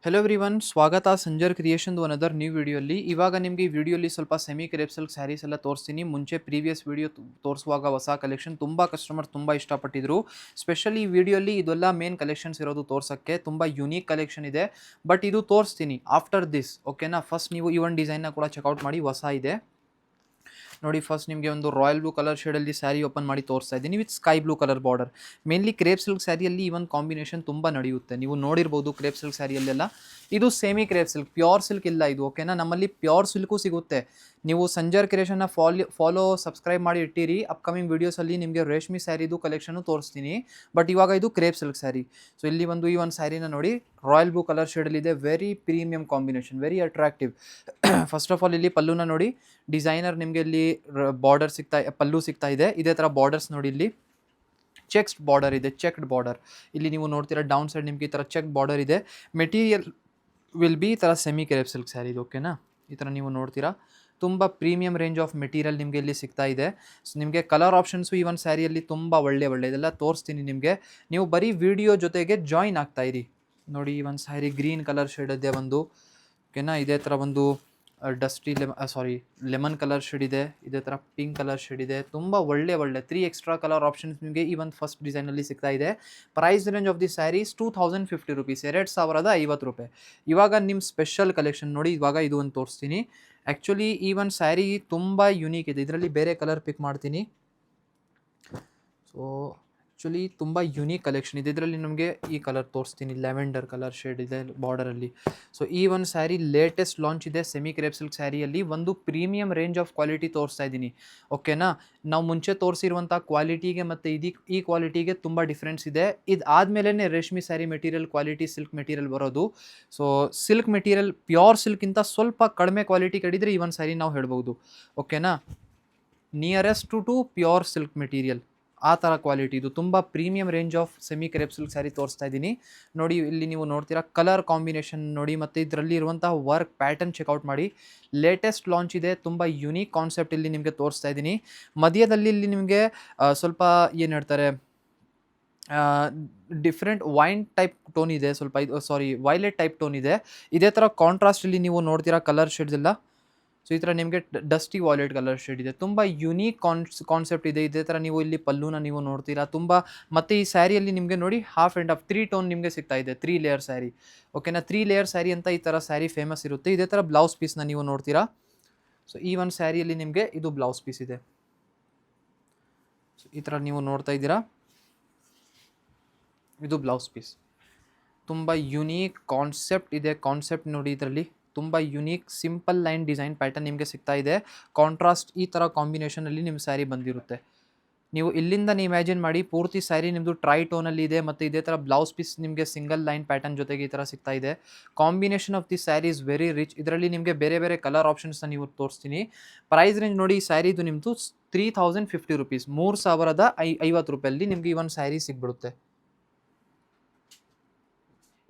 Hello everyone, ಸ್ವಾಗತ Sanjar ಕ್ರಿಯೇಷನ್ದು another new ವಿಡಿಯೋಲಿ. ಇವಾಗ ನಿಮಗೆ ಈ ವಿಡಿಯೋಲಿ ಸ್ವಲ್ಪ ಸೆಮಿ ಕ್ರೇಪ್ ಸಿಲ್ಕ್ ಸ್ಯಾರೀಸ್ ಎಲ್ಲ ತೋರಿಸ್ತೀನಿ. ಮುಂಚೆ ಪ್ರೀವಿಯಸ್ ವಿಡಿಯೋ ತೋರಿಸುವಾಗ ಹೊಸ ಕಲೆಕ್ಷನ್ ತುಂಬ ಕಸ್ಟಮರ್ಸ್ ತುಂಬ ಇಷ್ಟಪಟ್ಟಿದ್ರು. ಸ್ಪೆಷಲಿ ಈ ವಿಡಿಯೋಲಿ ಇದೆಲ್ಲ ಮೇನ್ ಕಲೆಕ್ಷನ್ಸ್ ಇರೋದು ತೋರ್ಸೋಕ್ಕೆ. ತುಂಬ ಯುನೀಕ್ ಕಲೆಕ್ಷನ್ ಇದೆ, ಬಟ್ ಇದು ತೋರಿಸ್ತೀನಿ ಆಫ್ಟರ್ ದಿಸ್. ಓಕೆನಾ, ಫಸ್ಟ್ ನೀವು ಈ ಒಂದು ಡಿಸೈನ್ನ ಕೂಡ ಚೆಕ್ಔಟ್ ಮಾಡಿ. ಹೊಸ ಇದೆ ನೋಡಿ. ಫಸ್ಟ್ ನಿಮಗೆ ಒಂದು ರಾಯಲ್ ಬ್ಲೂ ಕಲರ್ ಶೇಡಲ್ಲಿ ಸ್ಯಾರಿ ಓಪನ್ ಮಾಡಿ ತೋರಿಸ್ತಾ ಇದ್ದೀನಿ with sky blue colour border. Mainly crepe silk ಸ್ಯಾರಿಯಲ್ಲಿ ಈ ಒಂದು ಕಾಂಬಿನೇಷನ್ ತುಂಬ ನಡೆಯುತ್ತೆ. ನೀವು ನೋಡಿರ್ಬೋದು ಕ್ರೇಪ್ ಸಿಲ್ಕ್ ಸ್ಯಾರಿಯಲ್ಲೆಲ್ಲ. ಇದು semi crepe silk, pure silk ಇಲ್ಲ ಇದು. ಓಕೆನಾ, ನಮ್ಮಲ್ಲಿ ಪ್ಯೂರ್ ಸಿಲ್ಕು ಸಿಗುತ್ತೆ. ನೀವು ಸಂಜರ್ ಕ್ರಿಯೇಷನ್ನ ಫಾಲೋ ಸಬ್ಸ್ಕ್ರೈಬ್ ಮಾಡಿ ಇಟ್ಟಿರಿ. ಅಪ್ಕಮಿಂಗ್ ವೀಡಿಯೋಸಲ್ಲಿ ನಿಮಗೆ ರೇಷ್ಮೆ ಸ್ಯಾರಿದು ಕಲೆಕ್ಷನು ತೋರಿಸ್ತೀನಿ. ಬಟ್ ಇವಾಗ ಇದು ಕ್ರೇಪ್ ಸಿಲ್ಕ್ ಸ್ಯಾರಿ. ಸೊ ಇಲ್ಲಿ ಈ ಒಂದು ಸ್ಯಾರಿನ ನೋಡಿ, ರಾಯಲ್ ಬ್ಲೂ ಕಲರ್ ಶೇಡಲ್ಲಿದೆ. Very premium combination, very attractive. First of all ಇಲ್ಲಿ ಪಲ್ಲುನ ನೋಡಿ, ಡಿಸೈನರ್ ನಿಮಗೆ ಇಲ್ಲಿ ಬಾರ್ಡರ್ ಪಲ್ಲು ಸಿಗ್ತಾ ಇದೆ. ಇದೇ ಥರ ಬಾರ್ಡರ್ಸ್ ನೋಡಿ, ಇಲ್ಲಿ ಚೆಕ್ಸ್ ಬಾರ್ಡರ್ ಇದೆ, ಚೆಕ್ಡ್ ಬಾರ್ಡರ್. ಇಲ್ಲಿ ನೀವು ನೋಡ್ತೀರಾ ಡೌನ್ ಸೈಡ್ ನಿಮಗೆ ಈ ಥರ ಚೆಕ್ ಬಾರ್ಡರ್ ಇದೆ. ಮೆಟೀರಿಯಲ್ ವಿಲ್ ಬಿ ಈ ಥರ ಸೆಮಿ ಕ್ರೇಪ್ ಸಿಲ್ಕ್ ಸ್ಯಾರಿ ಇದು. ಓಕೆನಾ, ಈ ಥರ ನೀವು ನೋಡ್ತೀರಾ. ತುಂಬ ಪ್ರೀಮಿಯಂ ರೇಂಜ್ ಆಫ್ ಮೆಟೀರಿಯಲ್ ನಿಮಗೆ ಇಲ್ಲಿ ಸಿಗ್ತಾ ಇದೆ. ಸೊ ನಿಮಗೆ ಕಲರ್ ಆಪ್ಷನ್ಸು ಈ ಒಂದು ಸ್ಯಾರಿಯಲ್ಲಿ ತುಂಬ ಒಳ್ಳೆಯದೆಲ್ಲ ತೋರಿಸ್ತೀನಿ ನಿಮಗೆ. ನೀವು ಬರೀ ವಿಡಿಯೋ ಜೊತೆಗೆ ಜಾಯಿನ್ ಆಗ್ತಾ ಇರಿ. ನೋಡಿ, ಈ ಒಂದು ಸ್ಯಾರಿ ಗ್ರೀನ್ ಕಲರ್ ಶೇಡ್ ಇದೆ ಒಂದು. ಓಕೆನಾ, ಇದೇ ಥರ ಒಂದು ಡಸ್ಟಿ ಲೆಮನ್ ಕಲರ್ ಶೇಡ್ ಇದೆ. ಇದೇ ಥರ ಪಿಂಕ್ ಕಲರ್ ಶೇಡ್ ಇದೆ. ತುಂಬ ಒಳ್ಳೆ 3 ಎಕ್ಸ್ಟ್ರಾ ಕಲರ್ ಆಪ್ಷನ್ಸ್ ನಿಮಗೆ ಈ ಒಂದು ಫಸ್ಟ್ ಡಿಸೈನಲ್ಲಿ ಸಿಗ್ತಾ ಇದೆ. Price range of the sarees 2050 rupees, 2050 ರೂಪಾಯಿ. ಇವಾಗ ನಿಮ್ಮ ಸ್ಪೆಷಲ್ ಕಲೆಕ್ಷನ್ ನೋಡಿ. ಇವಾಗ ಇದು ಒಂದು ತೋರಿಸ್ತೀನಿ. ಆ್ಯಕ್ಚುಲಿ ಈ ಒಂದು ಸ್ಯಾರಿ ತುಂಬ ಯುನೀಕ್ ಇದೆ. ಇದರಲ್ಲಿ ಬೇರೆ ಕಲರ್ ಪಿಕ್ ಮಾಡ್ತೀನಿ. ಸೊ ಆ್ಯಕ್ಚುಲಿ ತುಂಬ ಯುನೀಕ್ ಕಲೆಕ್ಷನ್ ಇದೆ. ಇದರಲ್ಲಿ ನಮಗೆ ಈ ಕಲರ್ ತೋರಿಸ್ತೀನಿ, ಲ್ಯಾವೆಂಡರ್ ಕಲರ್ ಶೇಡ್ ಇದೆ ಬಾರ್ಡರಲ್ಲಿ. ಸೊ ಈ ಒಂದು ಸ್ಯಾರಿ ಲೇಟೆಸ್ಟ್ ಲಾಂಚ್ ಇದೆ ಸೆಮಿ ಕ್ರೇಪ್ ಸಿಲ್ಕ್ ಸ್ಯಾರಿಯಲ್ಲಿ. ಒಂದು ಪ್ರೀಮಿಯಂ ರೇಂಜ್ ಆಫ್ ಕ್ವಾಲಿಟಿ ತೋರಿಸ್ತಾ ಇದ್ದೀನಿ. ಓಕೆನಾ, ನಾವು ಮುಂಚೆ ತೋರಿಸಿರುವಂಥ ಕ್ವಾಲಿಟಿಗೆ ಮತ್ತು ಈ ಕ್ವಾಲಿಟಿಗೆ ತುಂಬ ಡಿಫ್ರೆನ್ಸ್ ಇದೆ. ಇದು ಆದಮೇಲೆ ರೇಷ್ಮೆ sari material quality silk material ಬರೋದು. ಸೊ ಸಿಲ್ಕ್ ಮೆಟೀರಿಯಲ್ ಪ್ಯೂರ್ ಸಿಲ್ಕ್ಗಿಂತ ಸ್ವಲ್ಪ ಕಡಿಮೆ ಕ್ವಾಲಿಟಿ ಕಡಿದ್ರೆ ಈ ಒಂದು ಸ್ಯಾರಿ ನಾವು ಹೇಳ್ಬೋದು. ಓಕೆನಾ, nearest to pure silk material, ಆ ಥರ ಕ್ವಾಲಿಟಿ ಇದು. ತುಂಬ premium range of semi crepe silk saree ತೋರಿಸ್ತಾ ಇದ್ದೀನಿ ನೋಡಿ. ಇಲ್ಲಿ ನೀವು ನೋಡ್ತೀರಾ ಕಲರ್ ಕಾಂಬಿನೇಷನ್ ನೋಡಿ, ಮತ್ತು ಇದರಲ್ಲಿ ಇರುವಂತಹ ವರ್ಕ್ ಪ್ಯಾಟರ್ನ್ ಚೆಕ್ಔಟ್ ಮಾಡಿ. ಲೇಟೆಸ್ಟ್ ಲಾಂಚ್ ಇದೆ, ತುಂಬ ಯುನೀಕ್ ಕಾನ್ಸೆಪ್ಟ್ ಇಲ್ಲಿ ನಿಮಗೆ ತೋರಿಸ್ತಾ ಇದ್ದೀನಿ. ಮಧ್ಯದಲ್ಲಿ ಇಲ್ಲಿ ನಿಮಗೆ ಸ್ವಲ್ಪ ಏನು ಹೇಳ್ತಾರೆ, ಡಿಫ್ರೆಂಟ್ ವೈನ್ ಟೈಪ್ ಟೋನ್ ಇದೆ, ವೈಲೆಟ್ ಟೈಪ್ ಟೋನ್ ಇದೆ. ಇದೇ ಥರ ಕಾಂಟ್ರಾಸ್ಟ್ ಇಲ್ಲಿ ನೀವು ನೋಡ್ತೀರಾ ಕಲರ್ ಶೇಡ್ಸ್ ಎಲ್ಲ. ಸೊ ಈ ಥರ ನಿಮಗೆ ಡಸ್ಟಿ ವಾಯ್ಲೆಟ್ ಕಲರ್ ಶೇಡ್ ಇದೆ. ತುಂಬ ಯುನೀಕ್ ಕಾನ್ಸೆಪ್ಟ್ ಇದೆ. ಇದೇ ಥರ ನೀವು ಇಲ್ಲಿ ಪಲ್ಲುನ ನೀವು ನೋಡ್ತೀರಾ ತುಂಬ. ಮತ್ತು ಈ ಸ್ಯಾರಿಯಲ್ಲಿ ನಿಮಗೆ ನೋಡಿ ಹಾಫ್ ಆ್ಯಂಡ್ ಹಾಫ್ 3 ಟೋನ್ ನಿಮಗೆ ಸಿಗ್ತಾ ಇದೆ. 3 ಲೇಯರ್ ಸ್ಯಾರಿ. ಓಕೆನಾ, 3 ಲೇಯರ್ ಸ್ಯಾರಿ ಅಂತ ಈ ಥರ ಸ್ಯಾರಿ ಫೇಮಸ್ ಇರುತ್ತೆ. ಇದೇ ಥರ ಬ್ಲೌಸ್ ಪೀಸ್ನ ನೀವು ನೋಡ್ತೀರಾ. ಸೊ ಈ ಒಂದು ಸ್ಯಾರಿಯಲ್ಲಿ ನಿಮಗೆ ಇದು ಬ್ಲೌಸ್ ಪೀಸ್ ಇದೆ. ಸೊ ಈ ಥರ ನೀವು ನೋಡ್ತಾ ಇದ್ದೀರಾ, ಇದು ಬ್ಲೌಸ್ ಪೀಸ್. ತುಂಬ ಯುನೀಕ್ ಕಾನ್ಸೆಪ್ಟ್ ಇದೆ. ಕಾನ್ಸೆಪ್ಟ್ ನೋಡಿ, ಇದರಲ್ಲಿ ತುಂಬ unique simple line design pattern ನಿಮಗೆ ಸಿಗ್ತಾ ಇದೆ. ಕಾಂಟ್ರಾಸ್ಟ್ ಈ ಥರ ಕಾಂಬಿನೇಷನಲ್ಲಿ ನಿಮ್ಮ ಸ್ಯಾರಿ ಬಂದಿರುತ್ತೆ. ನೀವು ಇಲ್ಲಿಂದ ಇಮ್ಯಾಜಿನ್ ಮಾಡಿ, ಪೂರ್ತಿ ಸ್ಯಾರಿ ನಿಮ್ಮದು ಟ್ರೈ ಟೋನಲ್ಲಿ ಇದೆ. ಮತ್ತು ಇದೇ ಥರ ಬ್ಲೌಸ್ ಪೀಸ್ ನಿಮಗೆ ಸಿಂಗಲ್ ಲೈನ್ ಪ್ಯಾಟರ್ನ್ ಜೊತೆಗೆ ಈ ಥರ ಸಿಗ್ತಾ ಇದೆ. Combination of the sari is very rich. ಇದರಲ್ಲಿ ನಿಮಗೆ ಬೇರೆ ಬೇರೆ ಕಲರ್ ಆಪ್ಷನ್ಸ್ನ ನೀವು ತೋರಿಸ್ತೀನಿ. ಪ್ರೈಸ್ ರೇಂಜ್ ನೋಡಿ, ಈ ಸ್ಯಾರಿದು ನಿಮ್ಮದು 3050 ರೂಪೀಸ್, 3050 ರೂಪಾಯಲ್ಲಿ ನಿಮಗೆ ಈ ಒಂದು ಸ್ಯಾರಿ ಸಿಗ್ಬಿಡುತ್ತೆ.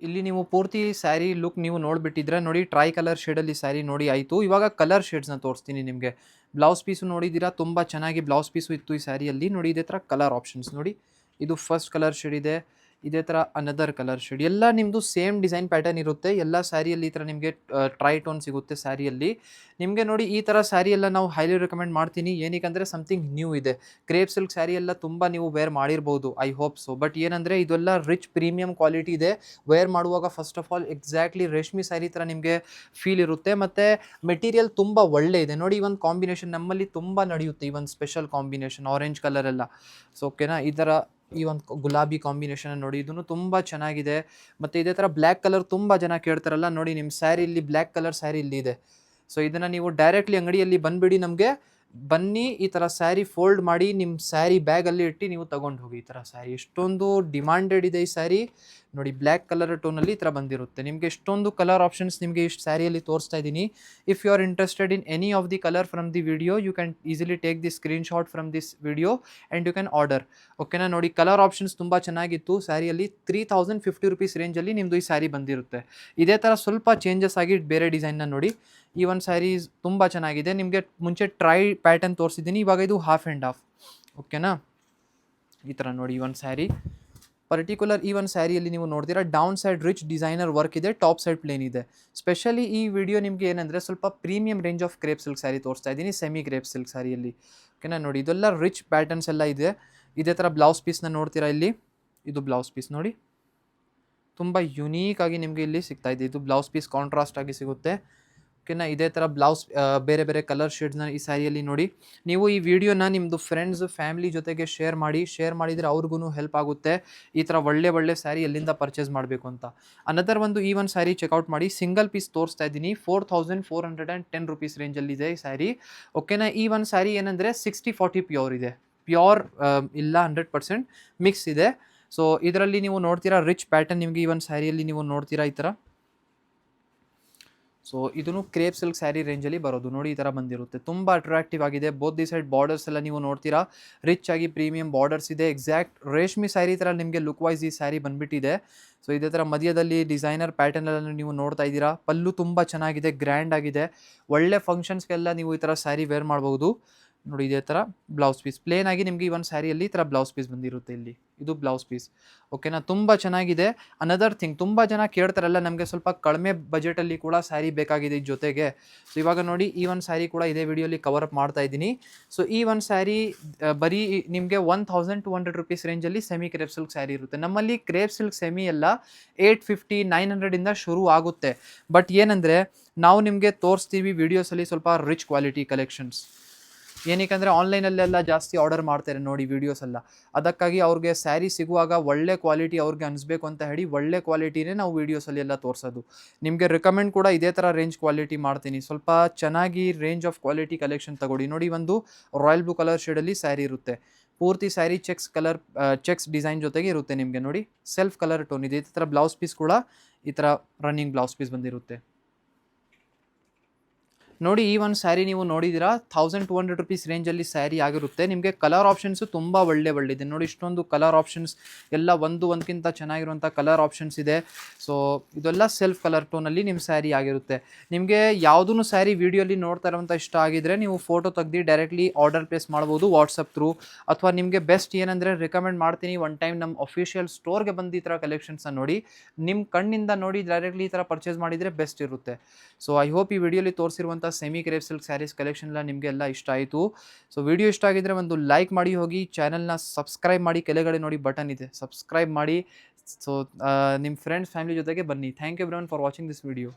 ಇಲ್ಲಿ ನೀವು ಪೂರ್ತಿ ಸ್ಯಾರಿ ಲುಕ್ ನೀವು ನೋಡಿಬಿಟ್ಟಿದ್ರೆ ನೋಡಿ, ಟ್ರೈ ಕಲರ್ ಶೇಡಲ್ಲಿ ಸ್ಯಾರಿ ನೋಡಿ ಆಯಿತು. ಇವಾಗ ಕಲರ್ ಶೇಡ್ಸ್ನ ತೋರಿಸ್ತೀನಿ ನಿಮಗೆ. ಬ್ಲೌಸ್ ಪೀಸು ನೋಡಿದ್ದೀರಾ, ತುಂಬ ಚೆನ್ನಾಗಿ ಬ್ಲೌಸ್ ಪೀಸು ಇತ್ತು ಈ ಸ್ಯಾರಿಯಲ್ಲಿ. ನೋಡಿ ಇದೇ ಥರ ಕಲರ್ ಆಪ್ಷನ್ಸ್ ನೋಡಿ. ಇದು ಫಸ್ಟ್ ಕಲರ್ ಶೇಡ್ ಇದೆ. ಇದೇ ಥರ ಅನದರ್ ಕಲರ್ ಶೇಡ್. ಎಲ್ಲ ನಿಮ್ಮದು ಸೇಮ್ ಡಿಸೈನ್ ಪ್ಯಾಟರ್ನ್ ಇರುತ್ತೆ. ಎಲ್ಲ ಸ್ಯಾರಿಯಲ್ಲಿ ಈ ಥರ ನಿಮಗೆ ಟ್ರೈ ಟೋನ್ ಸಿಗುತ್ತೆ ಸ್ಯಾರಿಯಲ್ಲಿ ನಿಮಗೆ. ನೋಡಿ ಈ ಥರ ಸ್ಯಾರಿ ಎಲ್ಲ ನಾವು ಹೈಲಿ ರೆಕಮೆಂಡ್ ಮಾಡ್ತೀನಿ. ಏನಕ್ಕೆ ಸಮಥಿಂಗ್ ನ್ಯೂ ಇದೆ. ಕ್ರೇಪ್ ಸಿಲ್ಕ್ ಸ್ಯಾರಿ ಎಲ್ಲ ತುಂಬ ನೀವು ವೇರ್ ಮಾಡಿರ್ಬೋದು, ಐ ಹೋಪ್ ಸೊ. ಬಟ್ ಏನಂದರೆ ಇದೆಲ್ಲ ರಿಚ್ ಪ್ರೀಮಿಯಂ ಕ್ವಾಲಿಟಿ ಇದೆ. ವೇರ್ ಮಾಡುವಾಗ ಫಸ್ಟ್ ಆಫ್ ಆಲ್ ಎಕ್ಸಾಕ್ಟ್ಲಿ ರೇಷ್ಮೆ ಸ್ಯಾರಿ ಥರ ನಿಮಗೆ ಫೀಲ್ ಇರುತ್ತೆ. ಮತ್ತು ಮೆಟೀರಿಯಲ್ ತುಂಬ ಒಳ್ಳೆ ಇದೆ ನೋಡಿ. ಈ ಒಂದು ಕಾಂಬಿನೇಷನ್ ನಮ್ಮಲ್ಲಿ ತುಂಬ ನಡೆಯುತ್ತೆ, ಈ ಒಂದು ಸ್ಪೆಷಲ್ ಕಾಂಬಿನೇಷನ್ ಆರೆಂಜ್ ಕಲರ್ ಎಲ್ಲ. ಸೊ ಓಕೆನಾ, ಈ ಥರ ಈ ಒಂದು ಗುಲಾಬಿ ಕಾಂಬಿನೇಷನ್ ನೋಡಿ, ಇದನ್ನು ತುಂಬ ಚೆನ್ನಾಗಿದೆ. ಮತ್ತು ಇದೇ ಥರ ಬ್ಲ್ಯಾಕ್ ಕಲರ್ ತುಂಬ ಜನ ಕೇಳ್ತಾರಲ್ಲ ನೋಡಿ, ನಿಮ್ಮ ಸ್ಯಾರಿ ಇಲ್ಲಿ ಬ್ಲ್ಯಾಕ್ ಕಲರ್ ಸ್ಯಾರಿ ಇಲ್ಲಿ ಇದೆ. ಸೊ ಇದನ್ನು ನೀವು ಡೈರೆಕ್ಟ್ಲಿ ಅಂಗಡಿಯಲ್ಲಿ ಬಂದುಬಿಡಿ, ನಮಗೆ ಬನ್ನಿ, ಈ ಥರ ಸ್ಯಾರಿ ಫೋಲ್ಡ್ ಮಾಡಿ ನಿಮ್ಮ ಸ್ಯಾರಿ ಬ್ಯಾಗಲ್ಲಿ ಇಟ್ಟು ನೀವು ತೊಗೊಂಡು ಹೋಗಿ. ಈ ಥರ ಸ್ಯಾರಿ ಎಷ್ಟೊಂದು ಡಿಮಾಂಡೆಡ್ ಇದೆ ಈ ಸ್ಯಾರಿ ನೋಡಿ. ಬ್ಲ್ಯಾಕ್ ಕಲರ್ ಟೋನಲ್ಲಿ ಈ ಥರ ಬಂದಿರುತ್ತೆ. ನಿಮಗೆ ಎಷ್ಟೊಂದು ಕಲರ್ ಆಪ್ಷನ್ಸ್ ನಿಮಗೆ ಇಷ್ಟು ಸ್ಯಾರಿಯಲ್ಲಿ ತೋರಿಸ್ತಾ ಇದ್ದೀನಿ. If you are interested in any of the colour from the video, you can easily take the screenshot from this video and you can order. ಓಕೆನಾ, ನೋಡಿ ಕಲರ್ ಆಪ್ಷನ್ಸ್ ತುಂಬ ಚೆನ್ನಾಗಿತ್ತು ಸ್ಯಾರಿಯಲ್ಲಿ. 3050 ರೂಪೀಸ್ ರೇಂಜಲ್ಲಿ ನಿಮ್ಮದು ಈ ಸ್ಯಾರಿ ಬಂದಿರುತ್ತೆ. ಇದೇ ಥರ ಸ್ವಲ್ಪ ಚೇಂಜಸ್ ಆಗಿ ಬೇರೆ ಡಿಸೈನ್ನ ನೋಡಿ. ಈ ಒಂದು ಸ್ಯಾರಿ ತುಂಬ ಚೆನ್ನಾಗಿದೆ. ನಿಮಗೆ ಮುಂಚೆ ಟ್ರೈ ಪ್ಯಾಟರ್ನ್ ತೋರಿಸಿದ್ದೀನಿ, ಇವಾಗ ಇದು ಹಾಫ್ ಆ್ಯಂಡ್ ಹಾಫ್. ಓಕೆನಾ, ಈ ಥರ ನೋಡಿ ಈ ಒಂದು ಸ್ಯಾರಿ. ಪರ್ಟಿಕ್ಯುಲರ್ ಈ ಒಂದು ಸ್ಯಾರಿಯಲ್ಲಿ ನೀವು ನೋಡ್ತೀರಾ down side rich designer work ಇದೆ, ಟಾಪ್ ಸೈಡ್ ಪ್ಲೇನ್ ಇದೆ. ಸ್ಪೆಷಲಿ ಈ ವಿಡಿಯೋ ನಿಮಗೆ ಏನಂದರೆ ಸ್ವಲ್ಪ premium range of crepe silk saree ತೋರಿಸ್ತಾ ಇದ್ದೀನಿ, ಸೆಮಿ ಕ್ರೇಪ್ ಸಿಲ್ಕ್ ಸ್ಯಾರಿಯಲ್ಲಿ. ಓಕೆನಾ, ನೋಡಿ ಇದೆಲ್ಲ ರಿಚ್ ಪ್ಯಾಟರ್ನ್ಸ್ ಎಲ್ಲ ಇದೆ. ಇದೇ ಥರ ಬ್ಲೌಸ್ ಪೀಸ್ನ ನೋಡ್ತೀರಾ ಇಲ್ಲಿ, ಇದು ಬ್ಲೌಸ್ ಪೀಸ್ ನೋಡಿ, ತುಂಬ ಯುನೀಕ್ ಆಗಿ ನಿಮಗೆ ಇಲ್ಲಿ ಸಿಗ್ತಾ ಇದೆ. ಇದು ಬ್ಲೌಸ್ ಪೀಸ್ ಕಾಂಟ್ರಾಸ್ಟ್ ಆಗಿ ಸಿಗುತ್ತೆ. ಓಕೆನಾ, ಇದೇ ಥರ ಬ್ಲೌಸ್ ಬೇರೆ ಬೇರೆ ಕಲರ್ ಶೇಡ್ಸ್ನ ಈ ಸ್ಯಾರಿಯಲ್ಲಿ ನೋಡಿ. ನೀವು ಈ ವಿಡಿಯೋನ ನಿಮ್ಮದು ಫ್ರೆಂಡ್ಸ್ ಫ್ಯಾಮಿಲಿ ಜೊತೆಗೆ ಶೇರ್ ಮಾಡಿದರೆ ಅವ್ರಿಗೂ ಹೆಲ್ಪ್ ಆಗುತ್ತೆ ಈ ಥರ ಒಳ್ಳೆ ಸ್ಯಾರಿ ಎಲ್ಲಿಂದ ಪರ್ಚೇಸ್ ಮಾಡಬೇಕು ಅಂತ. ಅನದರ್ ಒಂದು ಈ ಒಂದು ಸ್ಯಾರಿ ಚೆಕ್ಔಟ್ ಮಾಡಿ, ಸಿಂಗಲ್ ಪೀಸ್ ತೋರಿಸ್ತಾ ಇದ್ದೀನಿ, 4410 ರುಪೀಸ್ ರೇಂಜಲ್ಲಿದೆ ಈ ಸ್ಯಾರಿ. ಓಕೆನಾ, ಈ ಒಂದು ಸ್ಯಾರಿ ಏನಂದರೆ 60-40 ಪ್ಯೂರ್ ಇದೆ, ಪ್ಯೂರ್ ಇಲ್ಲ 100% ಮಿಕ್ಸ್ ಇದೆ. ಸೊ ಇದರಲ್ಲಿ ನೀವು ನೋಡ್ತೀರಾ ರಿಚ್ ಪ್ಯಾಟರ್ನ್ ನಿಮಗೆ ಈ ಒಂದು ಸ್ಯಾರಿಯಲ್ಲಿ ನೀವು ನೋಡ್ತೀರಾ ಈ ಥರ. ಸೊ ಇದನ್ನು ಕ್ರೇಪ್ ಸಿಲ್ಕ್ ಸ್ಯಾರಿ ರೇಂಜಲ್ಲಿ ಬರೋದು ನೋಡಿ, ಈ ಥರ ಬಂದಿರುತ್ತೆ. ತುಂಬ ಅಟ್ರಾಕ್ಟಿವ್ ಆಗಿದೆ. ಬೋತ್ ದಿ ಸೈಡ್ ಬಾರ್ಡರ್ಸ್ ಎಲ್ಲ ನೀವು ನೋಡ್ತೀರಾ, ರಿಚ್ ಆಗಿ ಪ್ರೀಮಿಯಂ ಬಾರ್ಡರ್ಸ್ ಇದೆ. ಎಕ್ಸಾಕ್ಟ್ ರೇಷ್ಮೆ ಸ್ಯಾರಿ ಥರ ನಿಮಗೆ ಲುಕ್ ವೈಸ್ ಈ ಸ್ಯಾರಿ ಬಂದುಬಿಟ್ಟಿದೆ. ಸೊ ಇದೇ ಥರ ಮಧ್ಯದಲ್ಲಿ ಡಿಸೈನರ್ ಪ್ಯಾಟರ್ನ್ ಎಲ್ಲ ನೀವು ನೋಡ್ತಾ ಇದ್ದೀರಾ. ಪಲ್ಲು ತುಂಬ ಚೆನ್ನಾಗಿದೆ, ಗ್ರ್ಯಾಂಡ್ ಆಗಿದೆ. ಒಳ್ಳೆ ಫಂಕ್ಷನ್ಸ್ಗೆಲ್ಲ ನೀವು ಈ ಥರ ಸ್ಯಾರಿ ವೇರ್ ಮಾಡ್ಬೋದು ನೋಡಿ. ಇದೇ ಥರ ಬ್ಲೌಸ್ ಪೀಸ್ ಪ್ಲೇನ್ ಆಗಿ ನಿಮಗೆ ಈ ಒಂದು ಸ್ಯಾರಿಯಲ್ಲಿ ಈ ಥರ ಬ್ಲೌಸ್ ಪೀಸ್ ಬಂದಿರುತ್ತೆ. ಇಲ್ಲಿ ಇದು ಬ್ಲೌಸ್ ಪೀಸ್. ಓಕೆನಾ, ತುಂಬ ಚೆನ್ನಾಗಿದೆ. ಅನದರ್ ಥಿಂಗ್, ತುಂಬ ಜನ ಕೇಳ್ತಾರಲ್ಲ ನಮಗೆ ಸ್ವಲ್ಪ ಕಡಿಮೆ ಬಜೆಟಲ್ಲಿ ಕೂಡ ಸ್ಯಾರಿ ಬೇಕಾಗಿದೆ ಈ ಜೊತೆಗೆ. ಸೊ ಇವಾಗ ನೋಡಿ ಈ ಒಂದು ಸ್ಯಾರಿ ಕೂಡ ಇದೇ ವಿಡಿಯೋಲಿ ಕವರ್ ಅಪ್ ಮಾಡ್ತಾ ಇದ್ದೀನಿ. ಸೊ ಈ ಒಂದು ಸ್ಯಾರಿ ಬರೀ ನಿಮಗೆ 1200 ರುಪೀಸ್ ರೇಂಜಲ್ಲಿ ಸೆಮಿ ಕ್ರೇಪ್ ಸಿಲ್ಕ್ ಸ್ಯಾರಿ ಇರುತ್ತೆ. ನಮ್ಮಲ್ಲಿ ಕ್ರೇಪ್ ಸಿಲ್ಕ್ ಸೆಮಿ ಎಲ್ಲ 850-900 ಶುರು ಆಗುತ್ತೆ. ಬಟ್ ಏನಂದರೆ ನಾವು ನಿಮಗೆ ತೋರಿಸ್ತೀವಿ ವಿಡಿಯೋಸಲ್ಲಿ ಸ್ವಲ್ಪ ರಿಚ್ ಕ್ವಾಲಿಟಿ ಕಲೆಕ್ಷನ್ಸ್. ಏನಕ್ಕೆ ಆನ್ಲೈನಲ್ಲೆಲ್ಲ ಜಾಸ್ತಿ ಆರ್ಡರ್ ಮಾಡ್ತಾರೆ ನೋಡಿ ವೀಡಿಯೋಸ್ ಎಲ್ಲ. ಅದಕ್ಕಾಗಿ ಅವ್ರಿಗೆ ಸ್ಯಾರಿ ಸಿಗುವಾಗ ಒಳ್ಳೆ ಕ್ವಾಲಿಟಿ ಅವ್ರಿಗೆ ಅನಿಸ್ಬೇಕು ಅಂತ ಹೇಳಿ ಒಳ್ಳೆ ಕ್ವಾಲಿಟಿನೇ ನಾವು ವೀಡಿಯೋಸಲ್ಲಿ ಎಲ್ಲ ತೋರಿಸೋದು. ನಿಮಗೆ ರೆಕಮೆಂಡ್ ಕೂಡ ಇದೇ ಥರ ರೇಂಜ್ ಕ್ವಾಲಿಟಿ ಮಾಡ್ತೀನಿ. ಸ್ವಲ್ಪ ಚೆನ್ನಾಗಿ ರೇಂಜ್ ಆಫ್ ಕ್ವಾಲಿಟಿ ಕಲೆಕ್ಷನ್ ತಗೊಳ್ಳಿ. ನೋಡಿ ಒಂದು ರಾಯಲ್ ಬ್ಲೂ ಕಲರ್ ಶೇಡಲ್ಲಿ ಸ್ಯಾರಿ ಇರುತ್ತೆ. ಪೂರ್ತಿ ಸ್ಯಾರಿ ಚೆಕ್ಸ್ ಡಿಸೈನ್ ಜೊತೆಗೆ ಇರುತ್ತೆ ನಿಮಗೆ ನೋಡಿ. ಸೆಲ್ಫ್ ಕಲರ್ ಟೋನ್ ಇದೆ. ಇದೇ ಥರ ಬ್ಲೌಸ್ ಪೀಸ್ ಕೂಡ ಈ ಥರ ರನ್ನಿಂಗ್ ಬ್ಲೌಸ್ ಪೀಸ್ ಬಂದಿರುತ್ತೆ ನೋಡಿ. ಈ ಒಂದು ಸ್ಯಾರಿ ನೀವು ನೋಡಿದ್ದೀರಾ 1200 ರುಪೀಸ್ ರೇಂಜಲ್ಲಿ ಸ್ಯಾರಿ ಆಗಿರುತ್ತೆ. ನಿಮಗೆ ಕಲರ್ ಆಪ್ಷನ್ಸು ತುಂಬ ಒಳ್ಳೆದಿದೆ ನೋಡಿ. ಇಷ್ಟೊಂದು ಕಲರ್ ಆಪ್ಷನ್ಸ್ ಎಲ್ಲ ಒಂದಕ್ಕಿಂತ ಚೆನ್ನಾಗಿರುವಂಥ ಕಲರ್ ಆಪ್ಷನ್ಸ್ ಇದೆ. ಸೊ ಇದೆಲ್ಲ ಸೆಲ್ಫ್ ಕಲರ್ ಟೋನಲ್ಲಿ ನಿಮ್ಮ ಸ್ಯಾರಿ ಆಗಿರುತ್ತೆ. ನಿಮಗೆ ಯಾವುದೂ ಸ್ಯಾರಿ ವೀಡಿಯೋಲಿ ನೋಡ್ತಾ ಇರೋಂಥ ಇಷ್ಟ ಆಗಿದ್ರೆ ನೀವು ಫೋಟೋ ತೆಗ್ದು ಡೈರೆಕ್ಟ್ಲಿ ಆರ್ಡರ್ ಪ್ಲೇಸ್ ಮಾಡ್ಬೋದು ವಾಟ್ಸಪ್ ಥ್ರೂ. ಅಥವಾ ನಿಮಗೆ ಬೆಸ್ಟ್ ಏನಂದರೆ ರೆಕಮೆಂಡ್ ಮಾಡ್ತೀನಿ, ಒನ್ ಟೈಮ್ ನಮ್ಮ ಅಫಿಷಿಯಲ್ ಸ್ಟೋರ್ಗೆ ಬಂದು ಈ ಥರ ಕಲೆಕ್ಷನ್ಸ್ನ ನೋಡಿ, ನಿಮ್ಮ ಕಣ್ಣಿಂದ ನೋಡಿ ಡೈರೆಕ್ಟ್ಲಿ ಈ ಥರ ಪರ್ಚೇಸ್ ಮಾಡಿದರೆ ಬೆಸ್ಟ್ ಇರುತ್ತೆ. ಸೊ ಐ ಹೋಪ್ ಈ ವಿಡಿಯೋಲಿ ತೋರಿಸಿರುವಂಥ semi crepe silk saris collection ಎಲ್ಲ ನಿಮಗೆಲ್ಲ ಇಷ್ಟ ಆಯಿತು. ಸೊ ವಿಡಿಯೋ ಇಷ್ಟ ಆಗಿದ್ರೆ ಒಂದು ಲೈಕ್ ಮಾಡಿ ಹೋಗಿ, ಚಾನಲ್ನ ಸಬ್ಸ್ಕ್ರೈಬ್ ಮಾಡಿ, ಕೆಳಗಡೆ ನೋಡಿ ಬಟನ್ ಇದೆ, ಸಬ್ಸ್ಕ್ರೈಬ್ ಮಾಡಿ. ಸೊ ನಿಮ್ಮ ಫ್ರೆಂಡ್ಸ್ ಫ್ಯಾಮಿಲಿ ಜೊತೆಗೆ ಬನ್ನಿ. Thank you everyone for watching this video.